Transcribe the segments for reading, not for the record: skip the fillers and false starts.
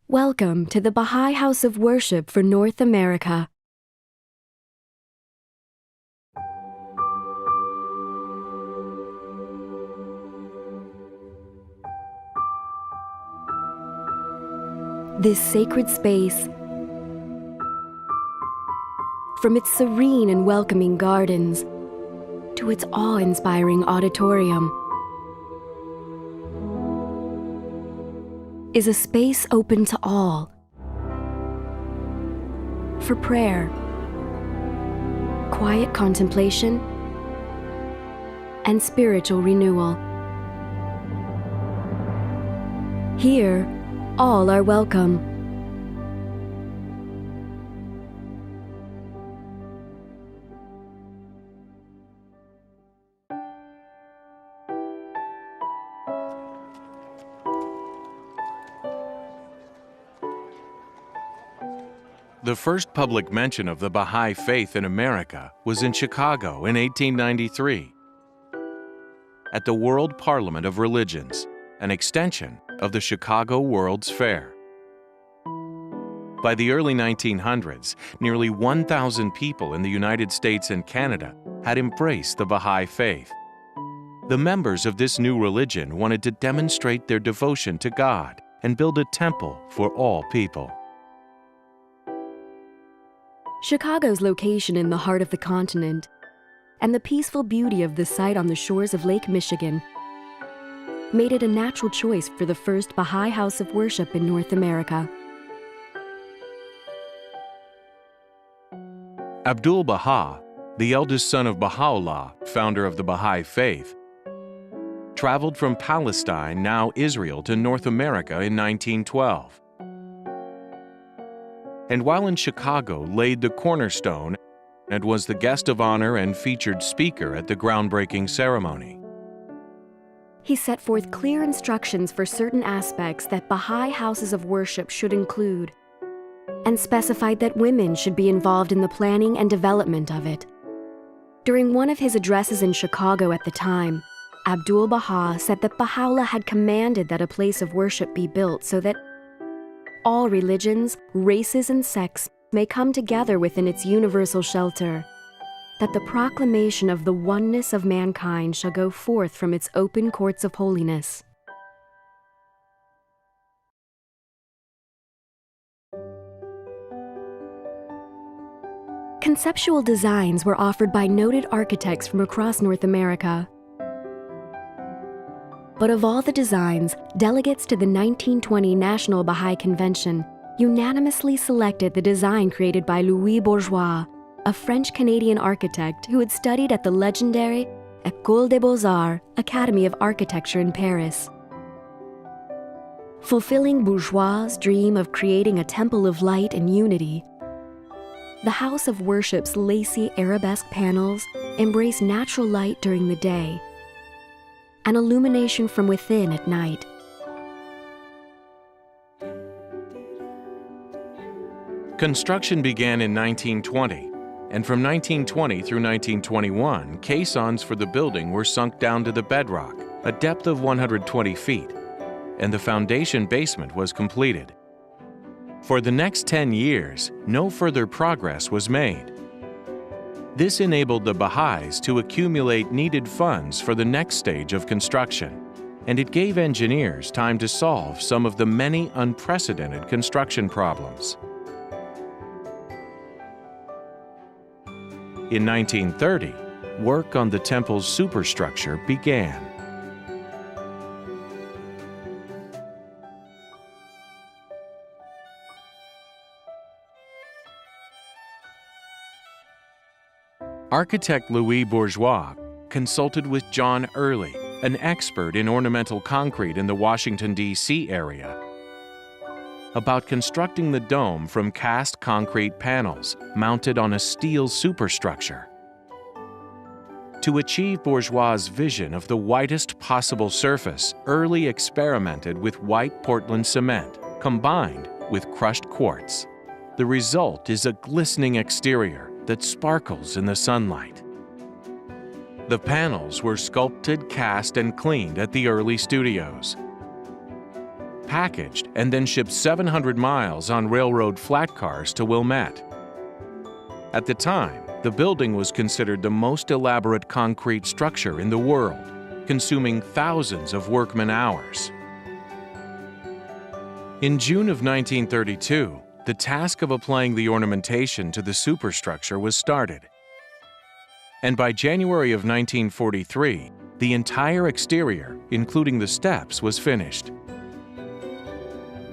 Welcome to the Baha'i House of Worship for North America. This sacred space, from its serene and welcoming gardens to its awe-inspiring auditorium, is a space open to all for prayer, quiet contemplation, and spiritual renewal. Here, all are welcome. The first public mention of the Baha'i Faith in America was in Chicago in 1893 at the World Parliament of Religions, an extension of the Chicago World's Fair. By the early 1900s, nearly 1,000 people in the United States and Canada had embraced the Baha'i Faith. The members of this new religion wanted to demonstrate their devotion to God and build a temple for all people. Chicago's location in the heart of the continent and the peaceful beauty of the site on the shores of Lake Michigan made it a natural choice for the first Baha'i House of Worship in North America. Abdu'l-Baha, the eldest son of Baha'u'llah, founder of the Baha'i Faith, traveled from Palestine, now Israel, to North America in 1912. And while in Chicago laid the cornerstone and was the guest of honor and featured speaker at the groundbreaking ceremony. He set forth clear instructions for certain aspects that Baha'i houses of worship should include, and specified that women should be involved in the planning and development of it. During one of his addresses in Chicago at the time, Abdu'l-Baha said that Baha'u'llah had commanded that a place of worship be built so that all religions, races, and sects may come together within its universal shelter, that the proclamation of the oneness of mankind shall go forth from its open courts of holiness. Conceptual designs were offered by noted architects from across North America. But of all the designs, delegates to the 1920 National Baha'i Convention unanimously selected the design created by Louis Bourgeois, a French-Canadian architect who had studied at the legendary École des Beaux-Arts Academy of Architecture in Paris. Fulfilling Bourgeois' dream of creating a temple of light and unity, the House of Worship's lacy arabesque panels embrace natural light during the day and illumination from within at night. Construction began in 1920, and from 1920 through 1921, caissons for the building were sunk down to the bedrock, a depth of 120 feet, and the foundation basement was completed. For the next 10 years, no further progress was made. This enabled the Baha'is to accumulate needed funds for the next stage of construction, and it gave engineers time to solve some of the many unprecedented construction problems. In 1930, work on the temple's superstructure began. Architect Louis Bourgeois consulted with John Early, an expert in ornamental concrete in the Washington, D.C. area, about constructing the dome from cast concrete panels mounted on a steel superstructure. To achieve Bourgeois' vision of the whitest possible surface, Early experimented with white Portland cement combined with crushed quartz. The result is a glistening exterior that sparkles in the sunlight. The panels were sculpted, cast, and cleaned at the Early studios. packaged, and then shipped 700 miles on railroad flat cars to Wilmette. At the time, the building was considered the most elaborate concrete structure in the world, consuming thousands of workman hours. In June of 1932, the task of applying the ornamentation to the superstructure was started. And by January of 1943, the entire exterior, including the steps, was finished.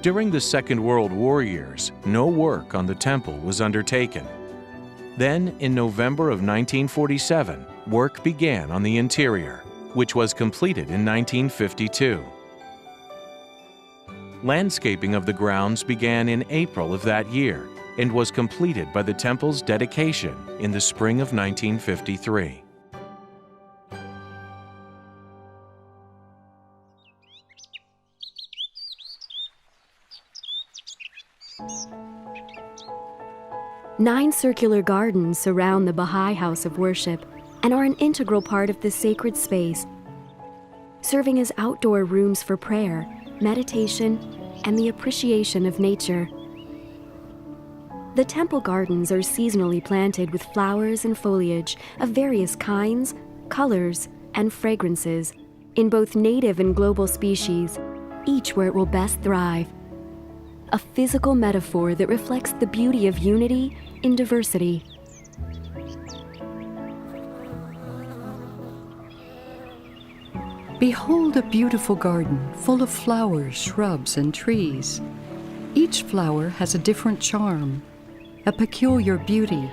During the Second World War years, no work on the temple was undertaken. Then, in November of 1947, work began on the interior, which was completed in 1952. Landscaping of the grounds began in April of that year and was completed by the temple's dedication in the spring of 1953. Nine circular gardens surround the Baha'i House of Worship and are an integral part of the sacred space, serving as outdoor rooms for prayer, meditation, and the appreciation of nature. The temple gardens are seasonally planted with flowers and foliage of various kinds, colors, and fragrances in both native and global species, each where it will best thrive. A physical metaphor that reflects the beauty of unity in diversity. Behold a beautiful garden full of flowers, shrubs, and trees. Each flower has a different charm, a peculiar beauty.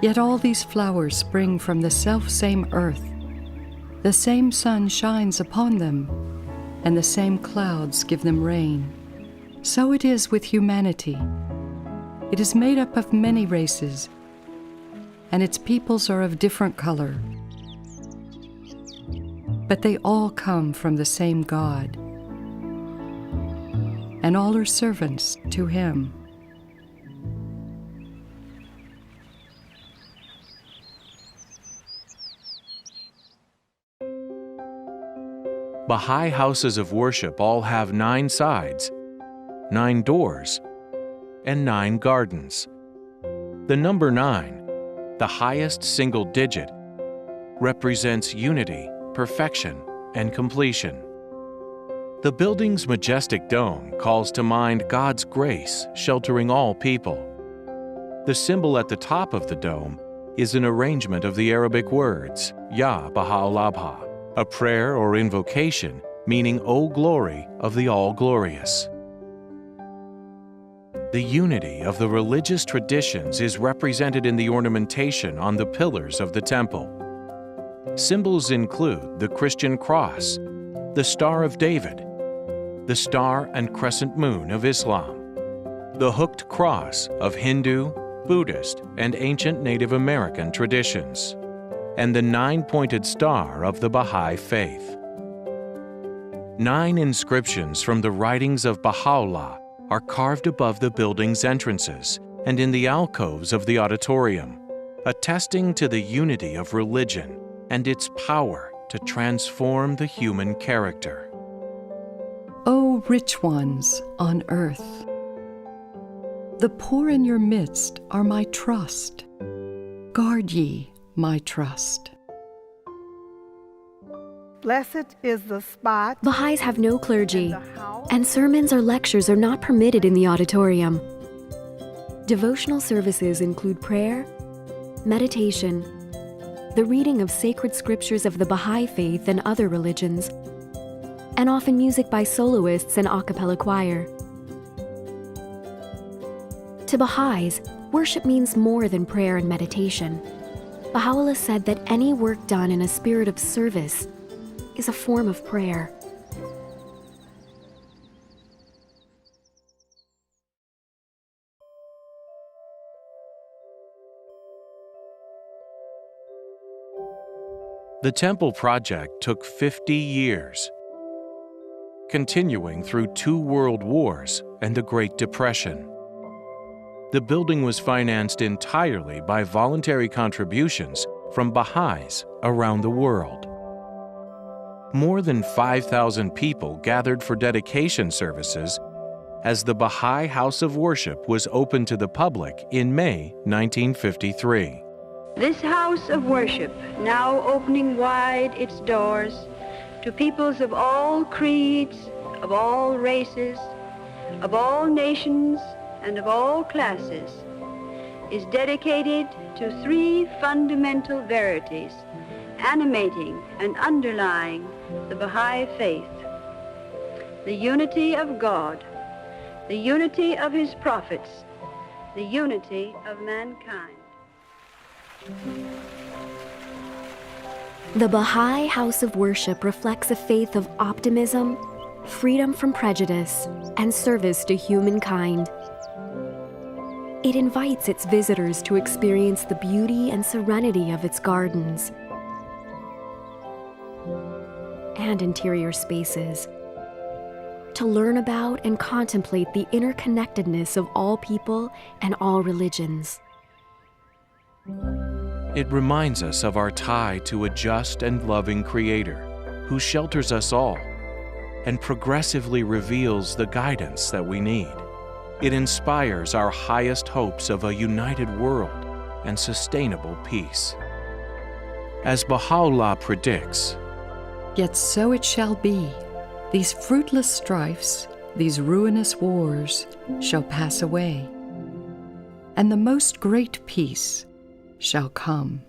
Yet all these flowers spring from the self-same earth. The same sun shines upon them, and the same clouds give them rain. So it is with humanity. It is made up of many races, and its peoples are of different color. But they all come from the same God, and all are servants to Him. Baha'i houses of worship all have 9 sides, 9 doors, and 9 gardens. The number 9, the highest single digit, represents unity, perfection, and completion. The building's majestic dome calls to mind God's grace sheltering all people. The symbol at the top of the dome is an arrangement of the Arabic words, Ya Baha'u'llah, a prayer or invocation meaning O glory of the All-Glorious. The unity of the religious traditions is represented in the ornamentation on the pillars of the temple. Symbols include the Christian cross, the Star of David, the Star and Crescent Moon of Islam, the hooked cross of Hindu, Buddhist, and ancient Native American traditions, and the 9-pointed star of the Baha'i faith. 9 inscriptions from the writings of Baha'u'llah are carved above the building's entrances and in the alcoves of the auditorium, attesting to the unity of religion and its power to transform the human character. O rich ones on earth, the poor in your midst are my trust. Guard ye my trust. Blessed is the spot. Baha'is have no clergy, in the house and sermons or lectures are not permitted in the auditorium. Devotional services include prayer, meditation, the reading of sacred scriptures of the Baha'i faith and other religions, and often music by soloists and a cappella choir. To Baha'is, worship means more than prayer and meditation. Baha'u'llah said that any work done in a spirit of service is a form of prayer. The temple project took 50 years, continuing through 2 world wars and the Great Depression. The building was financed entirely by voluntary contributions from Baha'is around the world. more than 5,000 people gathered for dedication services as the Baha'i House of Worship was opened to the public in May 1953. This house of worship, now opening wide its doors to peoples of all creeds, of all races, of all nations, and of all classes, is dedicated to three fundamental verities animating and underlying the Baha'i faith: the unity of God, the unity of His prophets, the unity of mankind. The Baha'i House of Worship reflects a faith of optimism, freedom from prejudice, and service to humankind. It invites its visitors to experience the beauty and serenity of its gardens and interior spaces, to learn about and contemplate the interconnectedness of all people and all religions. It reminds us of our tie to a just and loving Creator who shelters us all and progressively reveals the guidance that we need. It inspires our highest hopes of a united world and sustainable peace. As Baha'u'llah predicts, Yet so it shall be. These fruitless strifes, these ruinous wars, shall pass away, and the most great peace shall come.